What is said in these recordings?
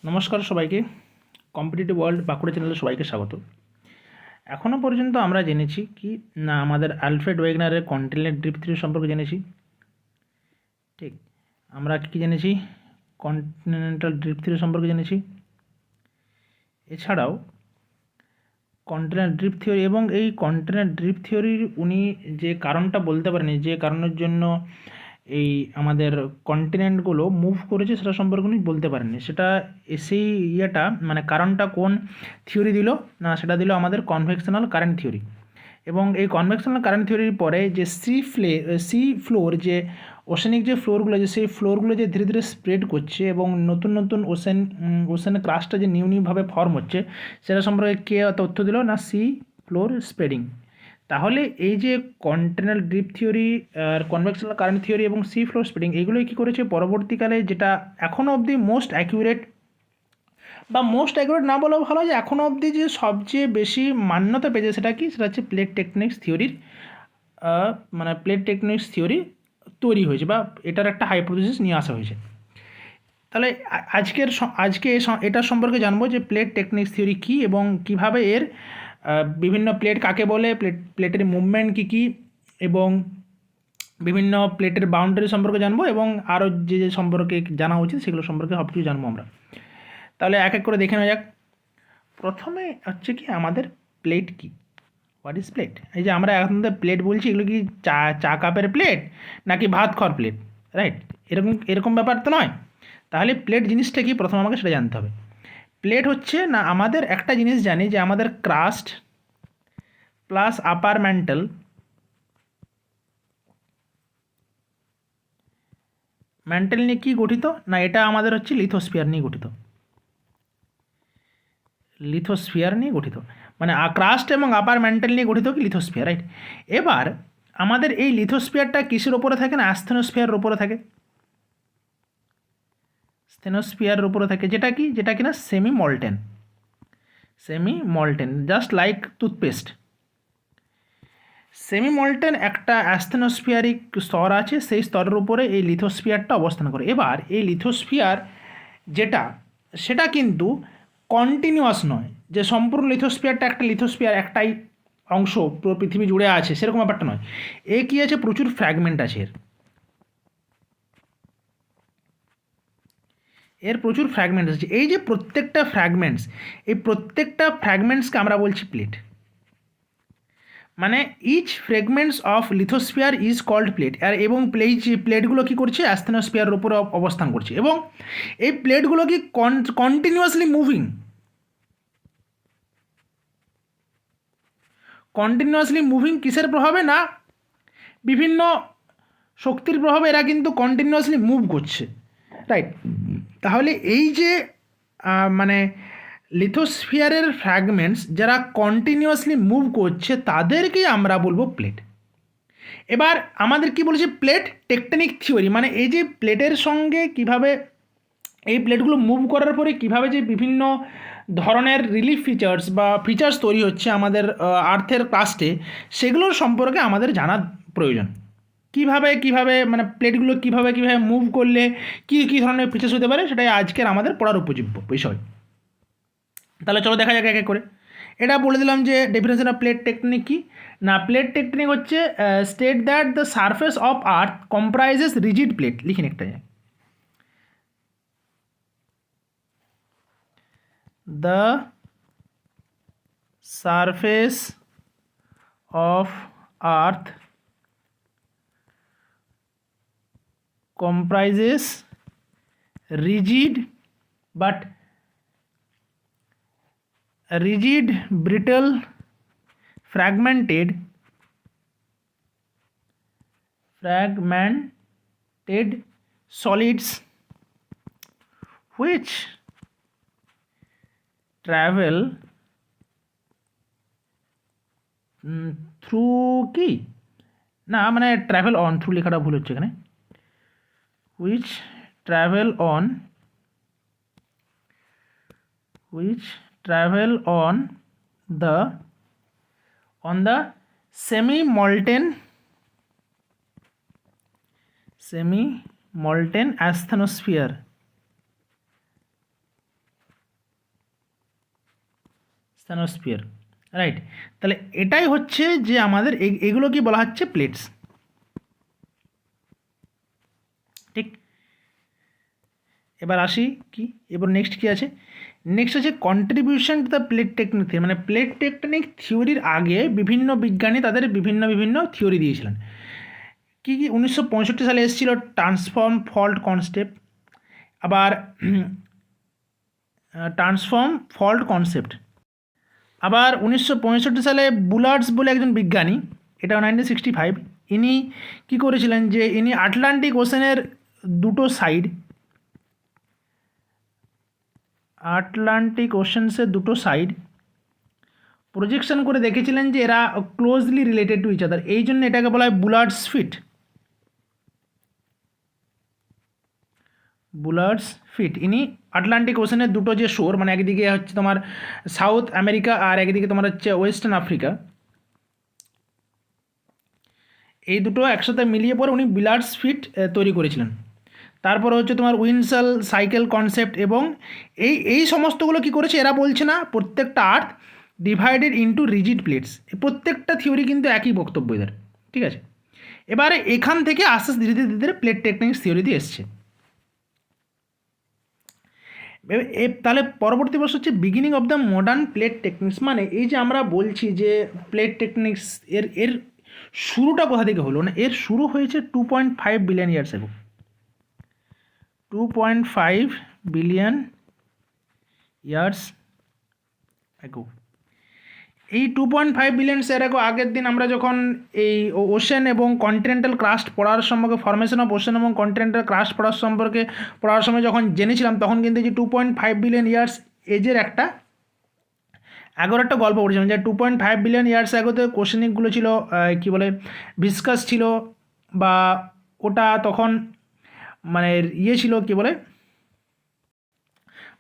নমস্কার সবাইকে। Competitive world Bankura চ্যানেলে সবাইকে স্বাগত। এখনও পর্যন্ত আমরা জেনেছি কি না, আমাদের আলফ্রেড ওয়েগনারের কন্টিনেন্টাল ড্রিফট থিওরি সম্পর্কে জেনেছি। ঠিক, আমরা কী জেনেছি? কন্টিনেন্টাল ড্রিফট থিওরি সম্পর্কে জেনেছি। এছাড়াও কন্টিনেন্টাল ড্রিফট থিওরি এবং এই কন্টিনেন্টাল ড্রিফট থিওরির উনি যে কারণটা বলতে পারেনি, যে কারণের জন্য এই আমাদের কন্টিনেন্টগুলো মুভ করেছে সেটা সম্পর্কে উনি বলতে পারেননি। সেটা সেই মানে কারণটা কোন থিওরি দিল না, সেটা দিল আমাদের কনভেকশনাল কারেন্ট থিওরি। এবং এই কনভেকশনাল কারেন্ট থিওরির পরে যে সি ফ্লোর, যে ওশেনিক যে ফ্লোরগুলো আছে, সেই ফ্লোরগুলো যে ধীরে ধীরে স্প্রেড করছে এবং নতুন নতুন ওশেনের ক্রাস্টটা যে নিউভাবে ফর্ম হচ্ছে, সেটা সম্পর্কে কে তথ্য দিল না, সি ফ্লোর স্প্রেডিং। তাহলে এই যে continental drift theory, convectional current theory এবং সি ফ্লোর স্প্রেডিং, এগুলোই কী করেছে পরবর্তীকালে, যেটা এখনও অবধি মোস্ট অ্যাকিউরেট না বলেও ভালো, যে এখনও অবধি যে সবচেয়ে বেশি মান্যতা পেয়েছে সেটা কি, সেটা হচ্ছে প্লেট টেকটনিক্স থিওরির, মানে প্লেট টেকটনিক্স থিওরি তৈরি হয়েছে বা এটার একটা হাইপোথিসিস নিয়ে আসা হয়েছে। তাহলে আজকে এটা সম্পর্কে জানবো যে প্লেট টেকটনিক্স থিওরি কী এবং কীভাবে এর বিভিন্ন প্লেট কাকে বলে, প্লেটের মুভমেন্ট কী কী, এবং বিভিন্ন প্লেটের বাউন্ডারি সম্পর্কে জানবো, এবং আরও যে যে সম্পর্কে জানা উচিত সেগুলো সম্পর্কে সব কিছু জানবো আমরা। তাহলে এক এক করে দেখে নেওয়া যাক। প্রথমে হচ্ছে কি আমাদের প্লেট কী, হোয়াট ইজ প্লেট? এই যে আমরা এখন প্লেট বলছি, এগুলো কি চা কাপের প্লেট নাকি ভাত খাওয়ার প্লেট? রাইট, এরকম ব্যাপার তো নয়। তাহলে প্লেট জিনিসটা কি, প্রথমে আমাকে সেটা জানতে হবে। প্লেট হচ্ছে না, আমাদের একটা জিনিস জানি যে আমাদের ক্রাস্ট প্লাস আপার ম্যান্টেল নিয়ে কী গঠিত না, এটা আমাদের হচ্ছে লিথোস্ফিয়ার নিয়ে গঠিত। মানে ক্রাস্ট এবং আপার ম্যান্টেল নিয়ে গঠিত কি লিথোস্ফিয়ার, রাইট। এবার আমাদের এই লিথোস্ফিয়ারটা কিসের ওপরে থাকে না, অ্যাস্থেনোস্ফিয়ারের ওপরে থাকে। যেটা কি না semi molten, just like toothpaste. Semi molten একটা অ্যাস্থেনোস্ফিয়ারিক স্তর আছে, সেই স্তরের উপরে এই লিথোস্ফিয়ারটা অবস্থান করে। এবার এই লিথোস্ফিয়ার সেটা কিন্তু কন্টিনিউয়াস নয়, যে সম্পূর্ণ লিথোস্ফিয়ারটা একটাই অংশ পুরো পৃথিবী জুড়ে আছে, সেরকম ব্যাপারটা নয়। কী আছে, প্রচুর ফ্র্যাগমেন্ট আছে এর প্রচুর ফ্র্যাগমেন্টস আছে। এই যে প্রত্যেকটা ফ্র্যাগমেন্টসকে আমরা বলছি প্লেট। মানে each fragments of lithosphere is called plate. এবং প্লেটগুলো কী করছে, অ্যাস্থেনোস্ফিয়ারের উপরে অবস্থান করছে, এবং এই প্লেটগুলো কি কন্টিনিউয়াসলি মুভিং কিসের প্রভাবে না, বিভিন্ন শক্তির প্রভাবে এরা কিন্তু কন্টিনিউয়াসলি মুভ করছে, রাইট। তাহলে এই যে মানে লিথোস্ফিয়ারের ফ্র্যাগমেন্টস যারা কন্টিনিউয়াসলি মুভ করছে, তাদেরকেই আমরা বলবো প্লেট। এবার আমাদের কি বলেছে, প্লেট টেকটনিক থিওরি, মানে এই যে প্লেটের সঙ্গে কিভাবে এই প্লেটগুলো মুভ করার পরে কিভাবে যে বিভিন্ন ধরনের রিলিফ ফিচার্স তৈরি হচ্ছে আমাদের আর্থের ক্রাস্টে, সেগুলোর সম্পর্কে আমাদের জানা প্রয়োজন। কিভাবে মানে প্লেটগুলো কিভাবে মুভ করলে কী ধরনের ফিচার্স হতে পারে, সেটাই আজকের আমাদের পড়ার উপযোগ্য বিষয়। তাহলে চলো দেখা যাক এক এক করে। এটা বলে দিলাম যে ডেফিনেশন অফ প্লেট টেকটনিক কি না, প্লেট টেকটনিক হচ্ছে state that the surface of earth comprises rigid plate. লিখিন একটা, the surface of earth comprises rigid brittle fragmented solids which travel through কি না, মানে ট্রাভেল অন, থ্রু লেখাটা ভুল হচ্ছে এখানে, which travel on the semi molten asthenosphere asthenosphere, right. তাহলে এটাই হচ্ছে যে আমাদের এগুলো কি বলা হচ্ছে প্লেটস, ঠিক। এবার আসি কি, এবার নেক্সট কি আছে, নেক্সট আছে contribution to the plate technique theory. মানে প্লেট টেকটনিক থিওরির আগে বিভিন্ন বিজ্ঞানী তাদের বিভিন্ন বিভিন্ন থিওরি দিয়েছিলেন। কি কি 1965 সালে এসেছিল ট্রান্সফর্ম ফল্ট কনসেপ্ট, আবার ট্রান্সফর্ম ফল্ট কনসেপ্ট, আবার 1965 সালে বুলার্ডস বলে একজন বিজ্ঞানী, এটা 1965, ইনি কী করেছিলেন যে ইনি আটলান্টিক ওশেনের দুটো সাইড, আটলান্টিক ওশেন্সের দুটো সাইড প্রজেকশন করে দেখেছিলেন যে এরা closely related to each other, এই জন্য এটাকে বলা হয় বুলার্ডস ফিট, বুলার্ডস ফিট। ইনি আটলান্টিক ওশেনের দুটো যে শোর, মানে একদিকে হচ্ছে তোমার সাউথ আমেরিকা আর একদিকে তোমার হচ্ছে ওয়েস্টার্ন আফ্রিকা, এই দুটো একসাথে মিলিয়ে পরে উনি বুলার্ডস ফিট তৈরি করেছিলেন। তারপরে হচ্ছে তোমার উইনসাল সাইকেল কনসেপ্ট, এবং এই সমস্তগুলো কি করেছে এরা বলছে না প্রত্যেকটা আর্থ ডিভাইডেড ইনটু রিজিড প্লেটস, প্রত্যেকটা থিওরি কিন্তু একই বক্তব্য এদের, ঠিক আছে। এবারে এখান থেকে আস্তে আস্তে ধীরে ধীরে ধীরে প্লেট টেকনিক্স থিওরিতে এসছে। তাহলে পরবর্তী বর্ষ হচ্ছে beginning of the modern plate techniques. মানে এই যে আমরা বলছি যে প্লেট টেকনিক্স এর শুরুটা কোথা থেকে হলো, না এর শুরু হয়েছে 2.5 billion years ago, 2.5 billion years ago. এই 2.5 বিলিয়ন ইয়ার এগো আগের দিন আমরা যখন এই ওশেন এবং কন্টিনেন্টাল ক্রাস্ট পড়ার সম্পর্কে, ফর্মেশন অফ ওশেন এবং কন্টিনেন্টাল ক্রাস্ট পড়ার সম্পর্কে পড়ার সময় যখন জেনেছিলাম, তখন কিন্তু যে 2.5 বিলিয়ন ইয়ার্স এজের একটা গল্প পড়েছিলাম, যে 2.5 বিলিয়ন ইয়ার্স এগোতে কোশ্চেনিকগুলো ছিল কী বলে ভিসকাস ছিল, বা ওটা তখন মানে ইয়ে ছিল কী বলে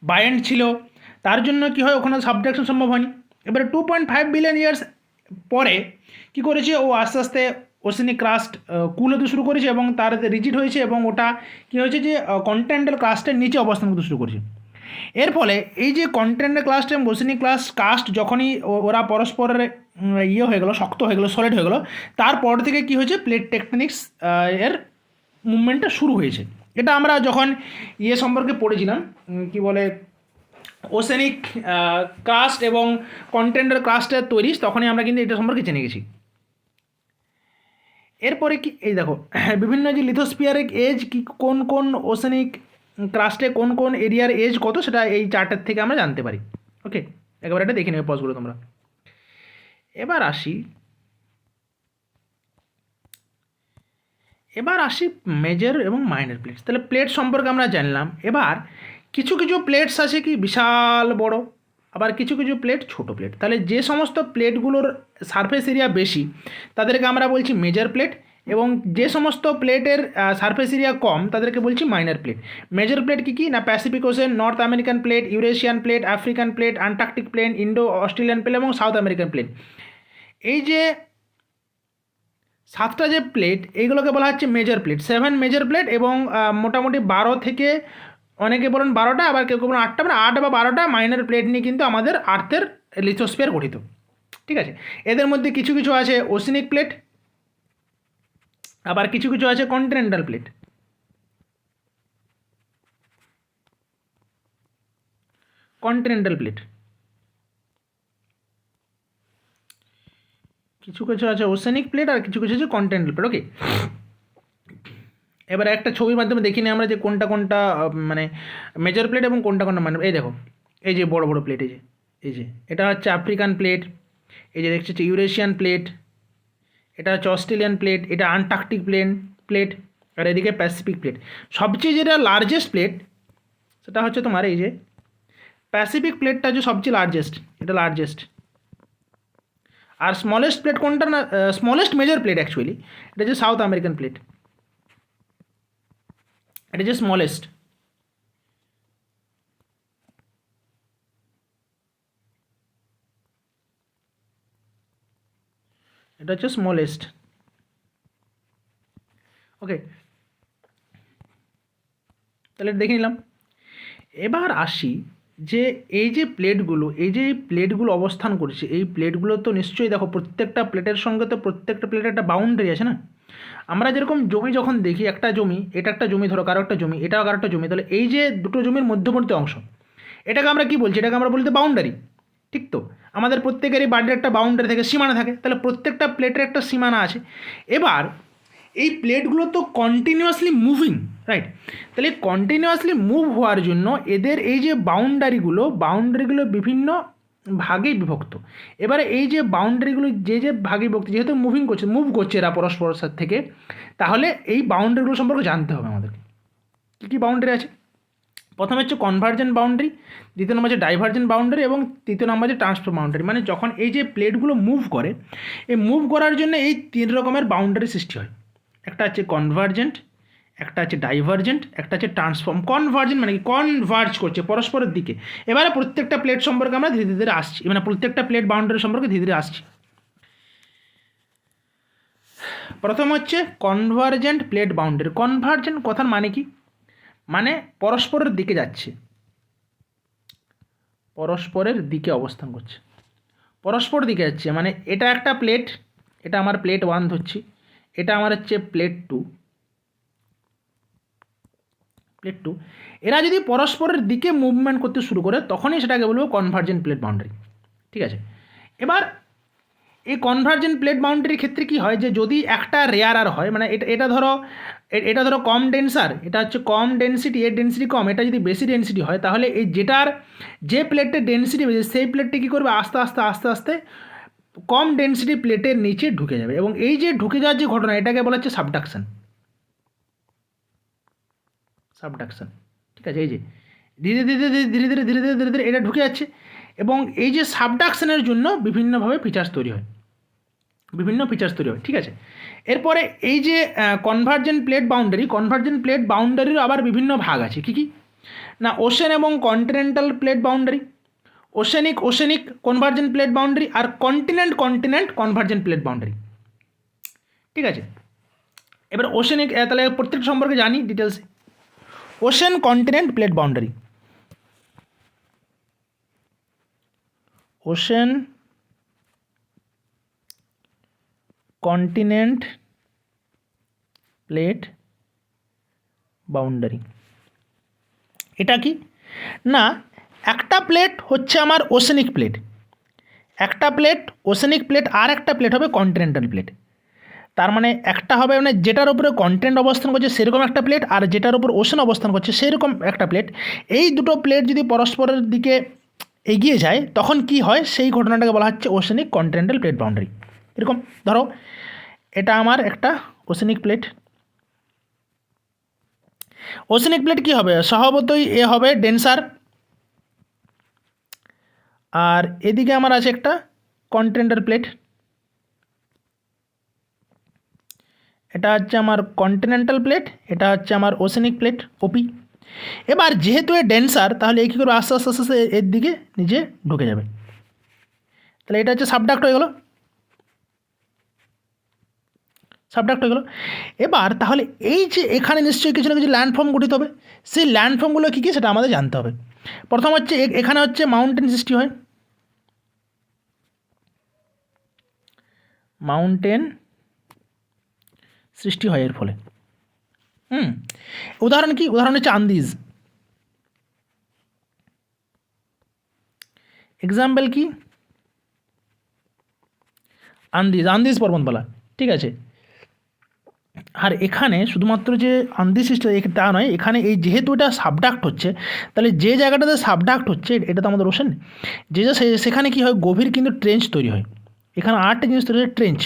বায়েন্ট ছিল, তার জন্য কি হয় ওখানে সাবডাকশন সম্ভব হয়নি। এবারে 2.5 বিলিয়ন ইয়ার্স পরে কি করেছে ও আস্তে আস্তে ওশেনিক ক্রাস্ট কুল হতে শুরু করেছে এবং তার রিজিড হয়েছে, এবং ওটা কী হয়েছে যে কন্টিনেন্টাল ক্রাস্টের নিচে অবস্থান করতে শুরু করেছে। এর ফলে এই যে কন্টিনেন্টাল ক্রাস্ট এবং ওশেনিক কাস্ট যখনই ওরা পরস্পরের ইয়ে হয়ে গেলো, শক্ত হয়ে গেলো, সলিড হয়ে গেলো, তারপর থেকে কি হয়েছে প্লেট টেকটনিক্স এর মুভমেন্টটা শুরু হয়েছে। এটা আমরা যখন ইয়ে সম্পর্কে পড়েছিলাম কি বলে ওশেনিক ক্রাস্ট এবং কন্টিনেন্টাল ক্রাস্টের তৈরি, তখনই আমরা কিন্তু এটা সম্পর্কে জেনে গেছি। এরপরে কি এই দেখো বিভিন্ন যে লিথোস্ফিয়ারিক এজ কি কোন কোন ওশেনিক ক্রাস্টে কোন কোন এরিয়ার এজ কত, সেটা এই চার্টের থেকে আমরা জানতে পারি। ওকে, একবার এটা দেখে নেবে পজগুলো তোমরা। এবার আসি মেজর এবং মাইনর প্লেটস। তাহলে প্লেট সম্পর্কে আমরা জানলাম। এবার কিছু কিছু প্লেটস আছে কি বিশাল বড়, আবার কিছু কিছু প্লেট ছোট প্লেট। তাহলে যে সমস্ত প্লেটগুলোর সারফেস এরিয়া বেশি তাদেরকে আমরা বলছি মেজর প্লেট, এবং যে সমস্ত প্লেটের সারফেস এরিয়া কম তাদেরকে বলছি মাইনর প্লেট। মেজর প্লেট কী কী, না Pacific Ocean, North American plate, Eurasian plate, African plate, Antarctic plane, Indo Australian plate এবং সাউথ আমেরিকান প্লেট। এই যে 7টা যে প্লেট এইগুলোকে বলা হচ্ছে মেজর প্লেট, 7 মেজর প্লেট, এবং মোটামুটি 12 থেকে অনেকে বলেন 12টা, আবার কেউ কেউ বলেন 8টা, মানে 8 বা 12টা মাইনর প্লেট নিয়ে কিন্তু আমাদের আর্থের লিথোস্ফিয়ার গঠিত, ঠিক আছে। এদের মধ্যে কিছু কিছু আছে ওশেনিক প্লেট, আবার কিছু কিছু আছে কন্টিনেন্টাল প্লেট। কন্টিনেন্টাল প্লেট কিছু কিছু আছে ওশেনিক প্লেট, আর কিছু কিছু আছে কন্টিনেন্টাল প্লেট। ওকে, এবার একটা ছবির মাধ্যমে দেখি নিই আমরা যে কোনটা কোনটা মানে মেজর প্লেট এবং কোনটা কোনটা মানে, এই দেখো এই যে বড় বড় প্লেট, এই যে এটা হচ্ছে আফ্রিকান প্লেট, এই যে দেখছি হচ্ছে ইউরেশিয়ান প্লেট, এটা হচ্ছে অস্ট্রেলিয়ান প্লেট, এটা আন্টার্কটিক প্লেট, আর এদিকে প্যাসিফিক প্লেট। সবচেয়ে যেটা লার্জেস্ট প্লেট সেটা হচ্ছে তোমার এই যে প্যাসিফিক প্লেটটা হচ্ছে সবচেয়ে লার্জেস্ট, এটা লার্জেস্ট। আর স্মলেস্ট প্লেট কোনটা, না স্মলেস্ট মেজর প্লেট অ্যাকচুয়ালি এটা হচ্ছে সাউথ আমেরিকান প্লেট, এটা হচ্ছে স্মলেস্ট। এটা হচ্ছে স্মলেস্ট। ওকে, তাহলে দেখে নিলাম। এবার আসি যে এই যে প্লেটগুলো এই প্লেটগুলো অবস্থান করছে, এই প্লেটগুলো তো নিশ্চয়ই দেখো প্রত্যেকটা প্লেটের সঙ্গে তো প্রত্যেকটা প্লেটের একটা বাউন্ডারি আছে না। আমরা যেরকম জমি যখন দেখি, একটা জমি, এটা একটা জমি, ধরো কারো একটা জমি, এটাও কারো একটা জমি, তাহলে এই যে দুটো জমির মধ্যবর্তী অংশ, এটাকে আমরা কি বলছি? এটাকে আমরা বলতে বাউন্ডারি। ঠিক তো? আমাদের প্রত্যেকেরই বাড়ির একটা বাউন্ডারি থাকে, সীমানা থাকে, তাহলে প্রত্যেকটা প্লেটের একটা সীমানা আছে। এবার এই প্লেটগুলো তো কন্টিনিউয়াসলি মুভিং, রাইট? তাহলে কন্টিনিউয়াসলি মুভ হওয়ার জন্য এদের এই যে বাউন্ডারিগুলো বিভিন্ন ভাগে বিভক্ত। এবারে এই যে বাউন্ডারিগুলো যে ভাগে বিভক্ত, যেহেতু মুভ করছে এরা পরস্পরের সাথে থেকে, তাহলে এই বাউন্ডারিগুলো সম্পর্কে জানতে হবে আমাদেরকে। কী কী বাউন্ডারি আছে? প্রথমে হচ্ছে কনভার্জেন্ট বাউন্ডারি, দ্বিতীয় নম্বর হচ্ছে ডাইভার্জেন্ট বাউন্ডারি, এবং তৃতীয় নম্বর হচ্ছে ট্রান্সফার বাউন্ডারি। মানে যখন এই যে প্লেটগুলো মুভ করে, এই মুভ করার জন্য এই তিন রকমের বাউন্ডারি সৃষ্টি হয়। একটা হচ্ছে কনভার্জেন্ট, একটা হচ্ছে ডাইভার্জেন্ট, একটা হচ্ছে ট্রান্সফর্ম। কনভার্জেন্ট মানে কি? কনভার্জ করছে পরস্পরের দিকে। এবারে প্রত্যেকটা প্লেট সম্পর্কে আমরা ধীরে ধীরে আসছি, মানে প্রত্যেকটা প্লেট বাউন্ডারি সম্পর্কে ধীরে ধীরে আসছি। প্রথম হচ্ছে কনভার্জেন্ট প্লেট বাউন্ডারি। কনভার্জেন্ট কথার মানে কি? মানে পরস্পরের দিকে যাচ্ছে, পরস্পরের দিকে অবস্থান করছে, পরস্পর দিকে যাচ্ছে। মানে এটা একটা প্লেট, এটা আমার প্লেট 1 ধরছি, এটা আমার হচ্ছে প্লেট 2। এরা যদি পরস্পরের দিকে মুভমেন্ট করতে শুরু করে, তখনই সেটাকে বলবো কনভার্জেন্ট প্লেট বাউন্ডারি। ঠিক আছে? এবার এই কনভার্জেন্ট প্লেট বাউন্ডারির ক্ষেত্রে কি হয়, যে যদি একটা রেয়ারার হয়, মানে এটা ধরো কম ডেন্সার, এটা হচ্ছে কম ডেন্সিটি, এর ডেন্সিটি কম, এটা যদি বেশি ডেন্সিটি হয়, তাহলে এই যে প্লেটের ডেন্সিটি বেশি, সেই প্লেটটি কী করবে? আস্তে আস্তে আস্তে আস্তে কম ডেন্সিটি প্লেটের নিচে ঢুকে যাবে, এবং এই যে ঢুকে যাওয়ার যে ঘটনা, এটাকে বলা হচ্ছে সাবডাকশন। ঠিক আছে? এই যে ধীরে ধীরে ধীরে ধীরে ধীরে ধীরে ধীরে ধীরে ধীরে এটা ঢুকে যাচ্ছে, এবং এই যে সাবডাকশনের জন্য বিভিন্নভাবে ফিচার্স তৈরি হয়, ঠিক আছে? এরপরে এই যে কনভার্জেন্ট প্লেট বাউন্ডারিরও আবার বিভিন্ন ভাগ আছে। কী কী? না, ওশেন এবং continental plate boundary, oceanic convergent plate boundary, আর কন্টিনেন্ট কনভার্জেন্ট প্লেট বাউন্ডারি। ঠিক আছে? এবার ওশেনিক, তাহলে প্রত্যেকটা সম্পর্কে জানি ডিটেলসে। Ocean continent plate boundary, ocean continent plate boundary. এটা কি? না, একটা প্লেট হচ্ছে আমার ওশেনিক প্লেট, আর একটা প্লেট হবে কন্টিনেন্টাল প্লেট। তার মানে একটা হবে মানে যেটার উপরে কন্টিনেন্ট অবস্থান করছে সেরকম একটা প্লেট, আর যেটার উপর ওশেন অবস্থান করছে সেরকম একটা প্লেট। এই দুটো প্লেট যদি পরস্পরের দিকে এগিয়ে যায়, তখন কি হয়? সেই ঘটনাটাকে বলা হচ্ছে ওশেনিক কন্টিনেন্টাল প্লেট বাউন্ডারি। এরকম ধরো এটা আমার একটা ওশেনিক প্লেট। ওশেনিক প্লেট কী হবে? স্বভাবতই এ হবে ডেন্সার, আর এদিকে আমার আছে একটা কন্টিনেন্টাল প্লেট। এটা হচ্ছে আমার কন্টিনেন্টাল প্লেট, এটা হচ্ছে আমার ওশেনিক প্লেট, ওপি। এবার যেহেতু এ ডেন্সার, তাহলে এই কী করবে? আস্তে আস্তে আস্তে আস্তে এর দিকে নিজে ঢুকে যাবে। তাহলে এটা হচ্ছে সাবডাক্ট হয়ে গেল, এবার তাহলে এই যে এখানে নিশ্চয়ই কিছু না কিছু ল্যান্ডফর্ম গঠিত হবে। সেই ল্যান্ডফর্মগুলো কী কী সেটা আমাদের জানতে হবে। প্রথম হচ্ছে এখানে হচ্ছে মাউন্টেন সৃষ্টি হয়, এর ফলে। উদাহরণ কি? উদাহরণ হচ্ছে আন্দিজ। এক্সাম্পল কি? আন্দিজ পর্বতমালা। ঠিক আছে? আর এখানে শুধুমাত্র যে আন্দিজ সৃষ্টি তা নয়, এখানে এই যেহেতু এটা সাবডাক্ট হচ্ছে, তাহলে যে জায়গাটাতে সাবডাক্ট হচ্ছে এটা তো আমাদের ওশেন, সেখানে কি হয়? গভীর কিন্তু ট্রেঞ্চ তৈরি হয়। এখানে আরেকটা জিনিস তৈরি হয়, ট্রেঞ্চ।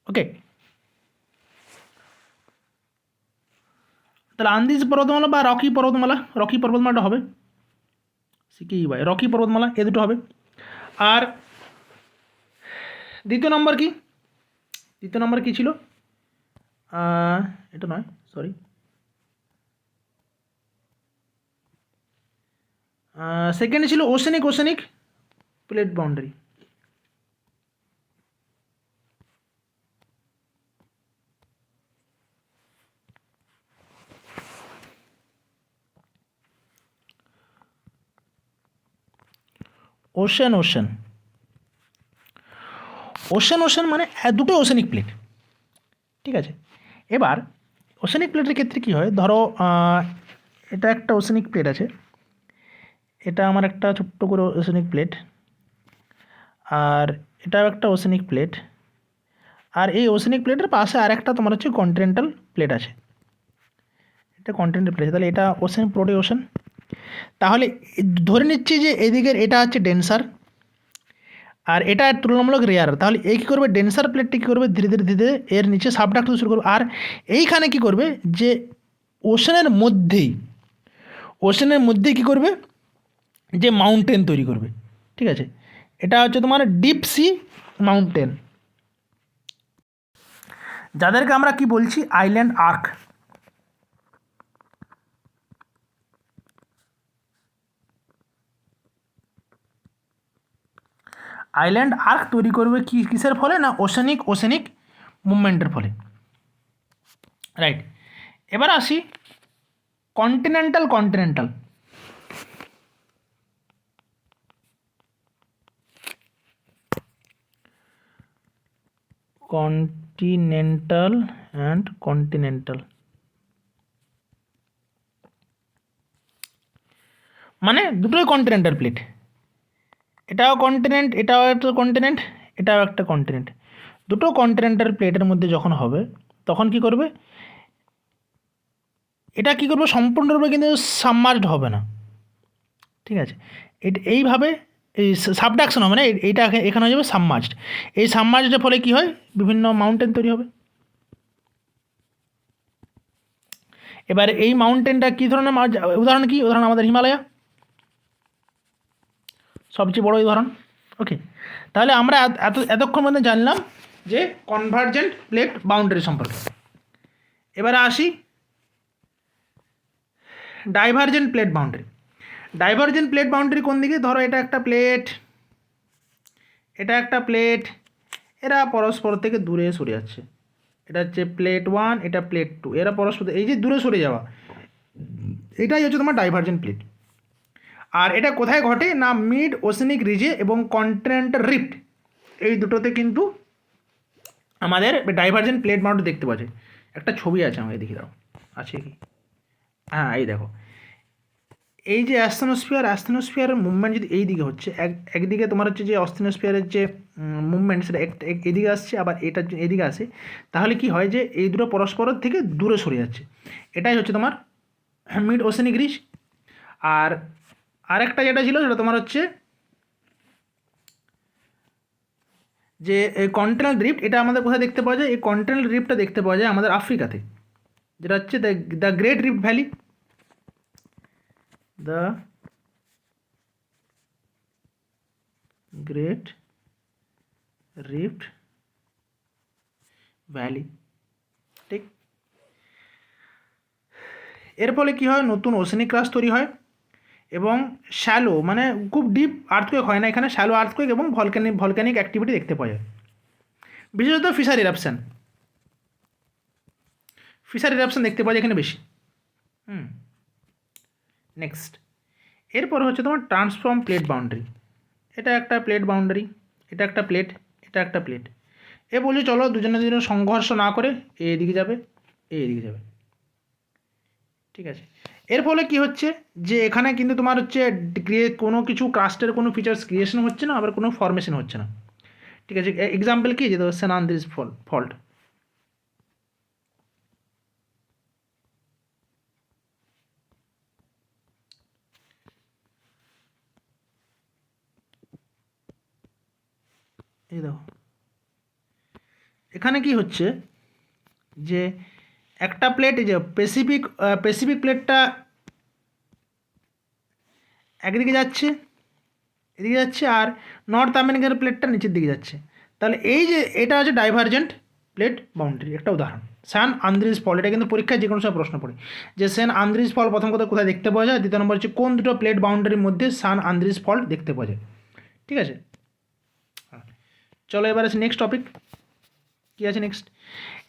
ওকে, তাহলে আন্দিজ পর্বতমালা বা রকি পর্বতমালাটা হবে রকি পর্বতমালা, এ দুটো হবে। আর দ্বিতীয় নম্বর কি ছিল? এটা নয়, সরি, সেকেন্ডে ছিল oceanic plate boundary. Ocean ocean ocean ocean মানে দুটো ওশেনিক প্লেট, ঠিক আছে। এবার ওশেনিক প্লেটের ক্ষেত্রে কী হয়, ধরো এটা একটা ওশেনিক প্লেট আছে, এটা আমার একটা ছোট্ট করে ওশেনিক প্লেট, আর এটাও একটা ওশেনিক প্লেট, আর এই ওশেনিক প্লেটের পাশে আর একটা তোমার হচ্ছে কন্টিনেন্টাল প্লেট আছে, এটা কন্টিনেন্টাল প্লেট, তাহলে এটা ওশেন, পুরোটাই ওশেন। তাহলে ধরে নিচ্ছি যে এদিকের এটা হচ্ছে ডেন্সার আর এটা তুলনামূলক রেয়ার, তাহলে এই কী করবে, ডেন্সার প্লেটটি কী করবে, ধীরে ধীরে ধীরে এর নিচে সাবডাক্ট শুরু করবে, আর এইখানে কী করবে, যে ওশেনের মধ্যেই কী করবে, যে মাউন্টেন তৈরি করবে, ঠিক আছে। এটা হচ্ছে তোমার ডিপ সি মাউন্টেন, যাদেরকে আমরা কি বলছি, আইল্যান্ড আর্ক। আইল্যান্ড আর্ক তৈরি করবে কি কিসের ফলে, না ওশেনিক মুভমেন্টের ফলে, রাইট। এবার আসি কন্টিনেন্টাল অ্যান্ড কন্টিনেন্টাল, মানে দুটোই কন্টিনেন্টাল প্লেট, এটাও কন্টিনেন্ট, এটাও একটা কন্টিনেন্ট, এটাও একটা কন্টিনেন্ট, দুটো কন্টিনেন্টাল প্লেটের মধ্যে যখন হবে তখন কি করবে, এটা কী করবে, সম্পূর্ণরূপে কিন্তু সাবমার্জড হবে না, ঠিক আছে। এইভাবে এই সাবডাকশন হবে না, এইটা এখানে হয়ে যাবে সাবমার্জড। এই সাবমার্জডের ফলে কী হয়, বিভিন্ন মাউন্টেন তৈরি হবে। এবার এই মাউন্টেনটা কী ধরনের, উদাহরণ কি, উদাহরণ আমাদের হিমালয়া সবচেয়ে বড় উদাহরণ, ওকে। তাহলে আমরা এতক্ষণ মধ্যে জানলাম যে কনভার্জেন্ট প্লেট বাউন্ডারি সম্পর্কে। এবারে আসি ডাইভারজেন্ট প্লেট বাউন্ডারি কোন দিকে, ধরো এটা একটা প্লেট, এরা পরস্পর থেকে দূরে সরে যাচ্ছে, এটা হচ্ছে প্লেট 1, এটা প্লেট 2, এরা পরস্পর, এই যে দূরে সরে যাওয়া, এটাই হচ্ছে তোমার ডাইভারজেন্ট প্লেট। আর এটা কোথায় ঘটে, না মিড ওশেনিক রিজে এবং কন্টিনেন্টাল রিফট, এই দুটোতে কিন্তু আমাদের ডাইভারজেন্ট প্লেট বাউন্ডারি দেখতে পাওয়া যায়। একটা ছবি আছে আমাকে দেখে দাও, আছে কি, হ্যাঁ এই দেখো, এই যে অ্যাস্থেনোস্ফিয়ারের মুভমেন্ট যদি এই দিকে হচ্ছে, একদিকে তোমার হচ্ছে যে অ্যাস্থেনোস্ফিয়ারের যে মুভমেন্ট সেটা এদিকে আসছে, আবার এটা এদিকে আসে, তাহলে কি হয়, যে এই দুটো পরস্পরের থেকে দূরে সরে যাচ্ছে, এটাই হচ্ছে তোমার মিড ওশেনিক রিজ। আর আরেকটা যেটা ছিল সেটা তোমার হচ্ছে যে কন্টিনেন্টাল ড্রিফট, এটা আমাদের কোথায় দেখতে পাওয়া যায়, এই কন্টিনেন্টাল ড্রিফটটা দেখতে পাওয়া যায় আমাদের আফ্রিকাতে, যেটা হচ্ছে the great rift valley, the great rift valley, ঠিক। এর ফলে কী হয়, নতুন ওশেনিক ক্রাস্ট তৈরি হয় এবং শ্যালো, মানে খুব ডিপ আর্থকুয়েক হয় না এখানে, শ্যালো আর্থকুয়েক এবং ভলক্যানিক অ্যাক্টিভিটি দেখতে পাওয়া যায়, বিশেষত ফিশার ইরাপশান দেখতে পাওয়া যায় এখানে বেশি। নেক্সট, এরপর হচ্ছে তোমার ট্রান্সফর্ম প্লেট বাউন্ডারি, এটা একটা প্লেট বাউন্ডারি, এটা একটা প্লেট, এটা একটা প্লেট, এ বলছে চলো দুজনে সংঘর্ষ না করে এদিকে যাবে, এদিকে যাবে, ঠিক আছে। এর ফলে কি হচ্ছে, যে এখানে কিন্তু তোমার হচ্ছে কোনো কিছু ক্রাস্টের কোনো ফিচার্স ক্রিয়েশন হচ্ছে না, আবার কোনো ফর্মেশন হচ্ছে না, ঠিক আছে। এক্সাম্পল কি, যে সেন্ট আন্দ্রিউস ফল্ট, এই দেখো এখানে কি হচ্ছে, যে একটা প্লেট, এই যে প্যাসিফিক প্লেটটা একদিকে যাচ্ছে, এদিকে যাচ্ছে, আর নর্থ আমেরিকার প্লেটটা নিচের দিকে যাচ্ছে, তাহলে এই যে এটা হচ্ছে ডাইভারজেন্ট প্লেট বাউন্ডারি, একটা উদাহরণ সেন্ট আন্দ্রিউস ফল। এটা কিন্তু পরীক্ষায় যে কোনো সময় প্রশ্ন পড়ে, যে সেন্ট আন্দ্রিউস ফল প্রথম কথা কোথায় দেখতে পাওয়া যায়, দ্বিতীয় নম্বর হচ্ছে কোন দুটো প্লেট বাউন্ডারির মধ্যে সেন্ট আন্দ্রিউস ফল দেখতে পাওয়া যায়, ঠিক আছে। চলো এবার আছে নেক্সট টপিক, কী আছে নেক্সট,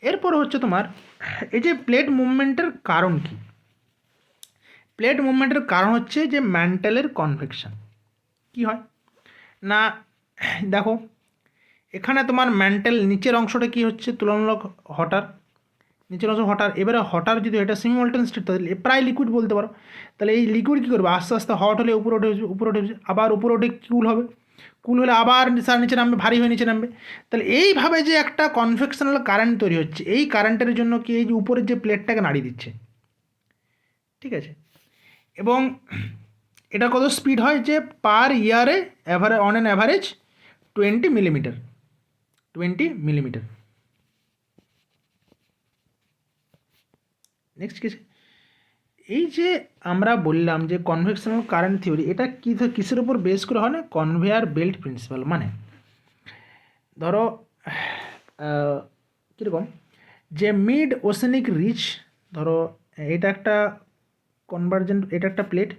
এরপর হচ্ছে তোমার এই যে প্লেট মুভমেন্টের কারণ কি, প্লেট মুভমেন্টের কারণ হচ্ছে যে ম্যান্টেলের কনভেকশন। কি হয়, না দেখো এখানে তোমার ম্যান্টেল নিচের অংশটা কি হচ্ছে তুলনামূলক হটার, নিচের অংশ হটার। এবারে হটার যদি এটা সেমি মল্টেন স্টেট তাহলে প্রায় লিকুইড বলতে পারো। তাহলে এই লিকুইড কী করবে, আস্তে আস্তে হট হলে উপরে উঠে উপরে উঠে আবার উপরে উঠে কুল হবে, কুল হলে আবার তার নিচে নামবে, ভারী হয়ে নিচে নামবে। তাহলে এইভাবে যে একটা কনভেকশনাল কারেন্ট তৈরি হচ্ছে, এই কারেন্টের জন্য কি এই যে উপরের যে প্লেটটাকে নাড়িয়ে দিচ্ছে, ঠিক আছে। এবং এটা কত স্পিড হয় যে পার ইয়ারে on an average 20 millimetre, 20 millimetre. Next কিছু, এই যে আমরা বললাম যে কনভেকশনাল কারেন্ট থিওরি, এটা কিসের উপর বেস করে হয় না, কনভেয়ার বেল্ট প্রিন্সিপাল। মানে ধরো কীরকম যে মিড ওশেনিক রিচ, ধরো এটা একটা কনভার্জেন্ট, এটা একটা প্লেট,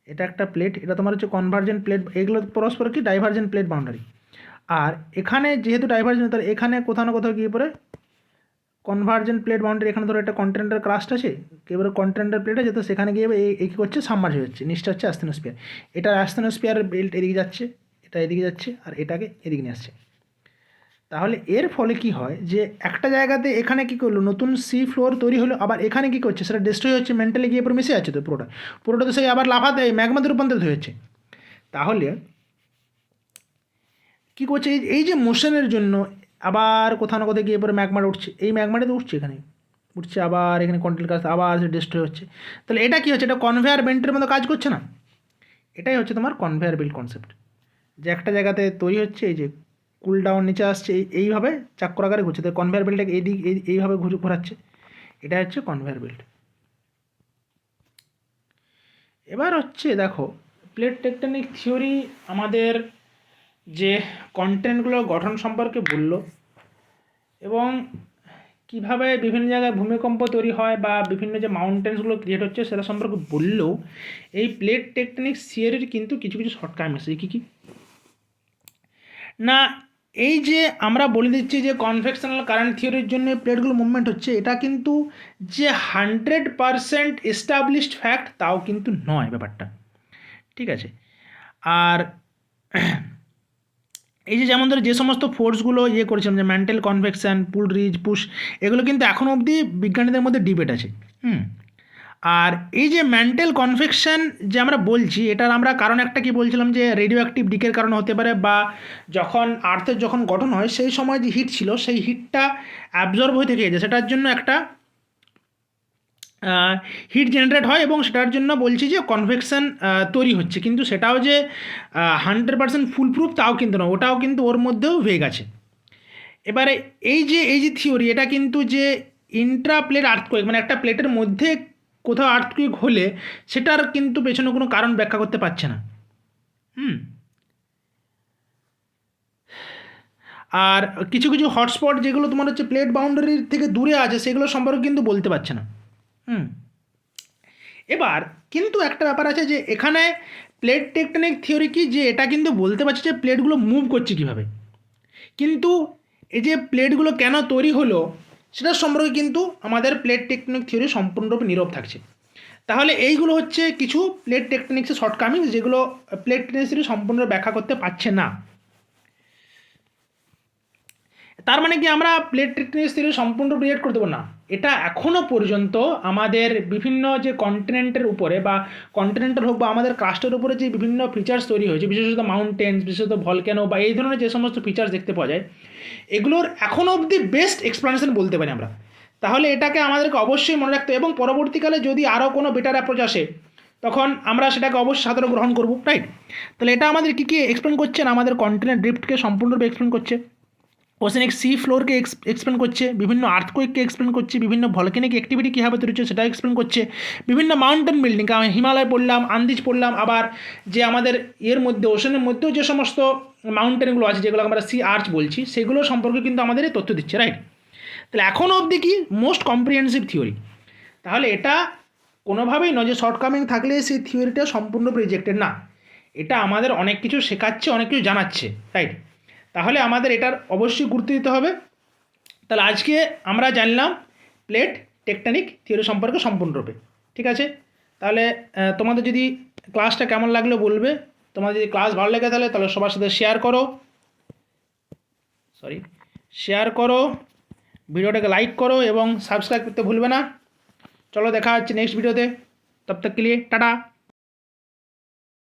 এটা একটা প্লেট, এটা তোমার হচ্ছে কনভার্জেন্ট প্লেট, এগুলো পরস্পর কি ডাইভার্জেন্ট প্লেট বাউন্ডারি। আর এখানে যেহেতু ডাইভার্জেন্ট, তাহলে এখানে কোথাও না কোথাও গিয়ে পরে কনভার্জেন্ট প্লেট বাউন্ডারি, এখানে ধরো একটা কন্টিনেন্টাল ক্রাস্ট আছে, এবারে কন্টিনেন্টাল প্লেট আছে, তো সেখানে গিয়ে এই কী করছে, সাবমার্জ হয়ে যাচ্ছে, নিচটা হচ্ছে অ্যাস্টেনোস্ফিয়ার, এটা অ্যাস্টেনোস্ফিয়ারের বেল্ট এদিকে যাচ্ছে, এটা এদিকে যাচ্ছে, আর এটাকে এদিকে নিয়ে আসছে। তাহলে এর ফলে কি হয় যে একটা জায়গাতে এখানে কী করলো, নতুন সি ফ্লোর তৈরি হলো, আবার এখানে কী করছে, সেটা ডিস্ট্রয় হচ্ছে, মেন্টালি গিয়ে পুরো মিশে যাচ্ছে, তো পুরোটা পুরোটা তো সেই আবার লাফাতে ম্যাগমাতে রূপান্তরিত হয়েছে। তাহলে কী করছে, এই যে মোশনের জন্য আবার কোথাও না কোথাও গিয়ে পরে ম্যাগমাটা উঠছে, এই ম্যাগমাটা তো উঠছে, এখানে উঠছে, আবার এখানে কন্টিনেন্টাল কাজ আবার ডিস্ট্রয় হচ্ছে। তাহলে এটা কী হচ্ছে, এটা কনভেয়ার বেল্টের মতো কাজ করছে না। এটাই হচ্ছে তোমার কনভেয়ার বেল্ট কনসেপ্ট, যে একটা জায়গাতে তৈরি হচ্ছে, এই যে কুল ডাউন নিচে আসছে, এইভাবে চাক্কর আকারে ঘুরছে, তো কনভেয়ার বেল্টটাকে এইভাবে ঘোরাচ্ছে, এটা হচ্ছে কনভেয়ার বেল্ট। এবার হচ্ছে দেখো প্লেট টেকটনিক থিওরি আমাদের যে কন্টেন্টগুলোর গঠন সম্পর্কে বললো, এবং কীভাবে বিভিন্ন জায়গায় ভূমিকম্প তৈরি হয় বা বিভিন্ন যে মাউন্টেন্সগুলো ক্রিয়েট হচ্ছে সেটা সম্পর্কে বললেও, এই প্লেট টেকটনিক থিওরির কিন্তু কিছু কিছু শর্টকাট আছে। কী কী না, এই যে আমরা বলে দিচ্ছি যে কনভেকশনাল কারেন্ট থিওরির জন্য প্লেটগুলো মুভমেন্ট হচ্ছে, এটা কিন্তু যে 100% এস্টাবলিশড ফ্যাক্ট তাও কিন্তু নয় ব্যাপারটা, ঠিক আছে। আর এই যে যেমন ধরো যে সমস্ত ফোর্সগুলো করেছিলাম, যে ম্যান্টেল কনভেকশন, পুল রিজ পুশ, এগুলো কিন্তু এখনও অবধি বিজ্ঞানীদের মধ্যে ডিবেট আছে। আর এই যে ম্যান্টেল কনভেকশন যে আমরা বলছি, এটার আমরা কারণ একটা কি বলছিলাম, যে রেডিও অ্যাক্টিভ ডিকের কারণে হতে পারে, বা যখন আর্থের যখন গঠন হয় সেই সময় যে হিট ছিল সেই হিটটা অ্যাবজর্ব হয়ে থেকে যায়, সেটার জন্য একটা হিট জেনারেট হয়, এবং সেটার জন্য বলছি যে কনভেকশন তৈরি হচ্ছে। কিন্তু সেটাও যে 100% ফুল প্রুফ তাও কিন্তু না, ওটাও কিন্তু ওর মধ্যেও ভেগ আছে। এবারে এই যে থিওরি, এটা কিন্তু যে ইন্ট্রা প্লেট আর্থকুয়েক, মানে একটা প্লেটের মধ্যে কোথাও আর্থকুয়েক হলে সেটার কিন্তু পেছনে কোনো কারণ ব্যাখ্যা করতে পারছে না। আর কিছু কিছু হটস্পট যেগুলো তোমার হচ্ছে প্লেট বাউন্ডারির থেকে দূরে আছে, সেগুলো সম্পর্কে কিন্তু বলতে পারছে না। এবার কিন্তু একটা ব্যাপার আছে, যে এখানে প্লেট টেকটনিক থিওরি কি, যে এটা কিন্তু বলতে পারছে যে প্লেটগুলো মুভ করছে কীভাবে, কিন্তু এই যে প্লেটগুলো কেন তৈরি হলো সেটার সম্পর্কে কিন্তু আমাদের প্লেট টেকটনিক থিওরি সম্পূর্ণরূপে নীরব থাকছে। তাহলে এইগুলো হচ্ছে কিছু প্লেট টেকটনিক্সের শর্টকামিংস, যেগুলো প্লেট টেকটনিক থিওরি সম্পূর্ণ ব্যাখ্যা করতে পারছে না। তার মানে কি আমরা প্লেট টেকটনিক থিওরি সম্পূর্ণ রিয়েক্ট করে দেবো না, এটা এখনও পর্যন্ত আমাদের বিভিন্ন যে কন্টিনেন্টের উপরে বা কন্টিনেন্টাল হোক বা আমাদের কাস্টের উপরে যে বিভিন্ন ফিচার্স তৈরি হয়েছে, বিশেষত মাউন্টেন্স, বিশেষত ভলক্যানো বা এই ধরনের যে সমস্ত ফিচার্স দেখতে পাওয়া যায়, এগুলোর এখনও অবধি বেস্ট এক্সপ্লানেশন বলতে পারি আমরা। তাহলে এটাকে আমাদেরকে অবশ্যই মনে রাখতে, এবং পরবর্তীকালে যদি আরও কোনো বেটার অ্যাপ্রোচ আসে তখন আমরা সেটাকে অবশ্যই সাধারণ গ্রহণ করব, রাইট। তাহলে এটা আমাদের কী কী এক্সপ্লেন করছে না, আমাদের কন্টিনেন্ট ড্রিফটকে সম্পূর্ণরূপে এক্সপ্লেন করছে, ওশেনিক সি ফ্লোরকে এক্সপ্লেন করছে, বিভিন্ন আর্থকুয়েককে এক্সপ্লেন করছে, বিভিন্ন ভলক্যানিক অ্যাক্টিভিটি কীভাবে তৈরি হচ্ছে সেটা এক্সপ্লেন করছে, বিভিন্ন মাউন্টেন বিল্ডিং, হিমালয় পড়লাম, আন্দিজ পড়লাম, আবার যে আমাদের এর মধ্যে ওশানের মধ্যেও যে সমস্ত মাউন্টেনগুলো আছে যেগুলো আমরা সি আর্চ বলছি, সেগুলো সম্পর্কে কিন্তু আমাদের তথ্য দিচ্ছে, রাইট। তাহলে এখনও অবধি কি মোস্ট কম্প্রিহেন্সিভ থিওরি। তাহলে এটা কোনোভাবেই নয় যে শর্টকামিং থাকলে সেই থিওরিটা সম্পূর্ণ রিজেক্টেড না, এটা আমাদের অনেক কিছু শেখাচ্ছে, অনেক কিছু জানাচ্ছে, রাইট। তাহলে আমাদের এটার অবশ্যই গুরুত্ব দিতে হবে। তাহলে আজকে আমরা জানলাম প্লেট টেকটনিক থিওরি সম্পর্কে সম্পূর্ণরূপে, ঠিক আছে। তাহলে তোমাদের যদি ক্লাসটা কেমন লাগলো বলবে, তোমাদের যদি ক্লাস ভালো লেগে তাহলে সবার সাথে শেয়ার করো, ভিডিওটাকে লাইক করো এবং সাবস্ক্রাইব করতে ভুলবে না। চলো দেখা হচ্ছে নেক্সট ভিডিওতে, তব তক के लिए टाटा।